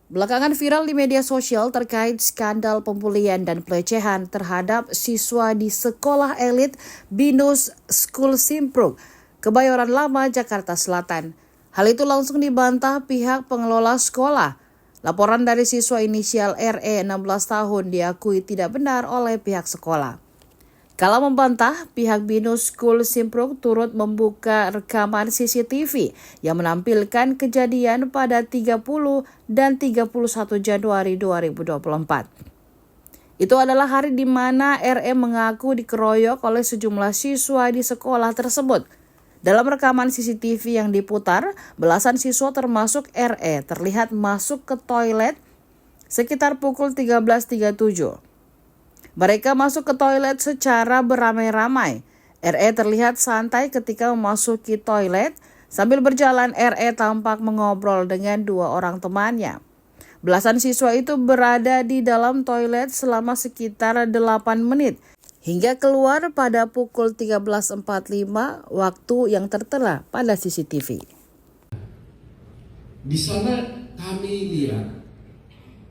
Belakangan viral di media sosial terkait skandal pembulian dan pelecehan terhadap siswa di sekolah elit Binus School Simpruk, Kebayoran Lama, Jakarta Selatan. Hal itu langsung dibantah pihak pengelola sekolah. Laporan dari siswa inisial RE 16 tahun diakui tidak benar oleh pihak sekolah. Kala membantah, pihak Binus School Simpruk turut membuka rekaman CCTV yang menampilkan kejadian pada 30 dan 31 Januari 2024. Itu adalah hari di mana RE mengaku dikeroyok oleh sejumlah siswa di sekolah tersebut. Dalam rekaman CCTV yang diputar, belasan siswa termasuk RE terlihat masuk ke toilet sekitar pukul 13.37. Mereka masuk ke toilet secara beramai-ramai. RE terlihat santai ketika memasuki toilet. Sambil berjalan, RE tampak mengobrol dengan dua orang temannya. Belasan siswa itu berada di dalam toilet selama sekitar 8 menit. Hingga keluar pada pukul 13.45 waktu yang tertera pada CCTV. Di sana kami lihat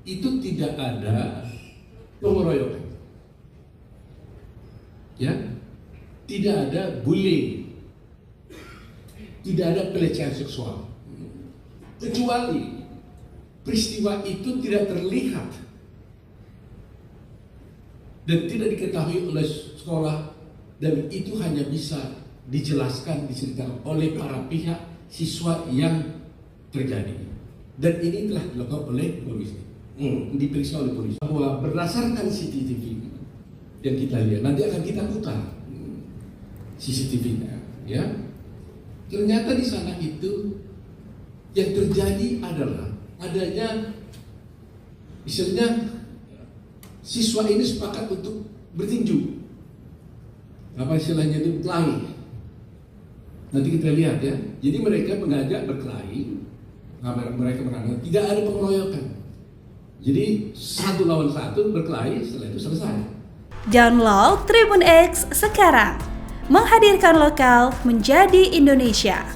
itu tidak ada pengeroyokan. Ya, tidak ada bullying, tidak ada pelecehan seksual, kecuali peristiwa itu tidak terlihat dan tidak diketahui oleh sekolah, dan itu hanya bisa dijelaskan, diceritakan oleh para pihak siswa yang terjadi, dan ini telah dilakukan oleh polisi, diperiksa oleh polisi. Bahwa berdasarkan CCTV yang kita lihat, nanti akan kita putar CCTV-nya, ya. Ternyata di sana itu yang terjadi adalah adanya, misalnya siswa ini sepakat untuk bertinju, apa istilahnya itu, berkelahi. Nanti kita lihat ya. Jadi mereka mengajak berkelahi, mereka menangani, tidak ada pengeroyokan. Jadi 1 lawan 1 berkelahi, setelah itu selesai. Download Tribun X sekarang, menghadirkan lokal menjadi Indonesia.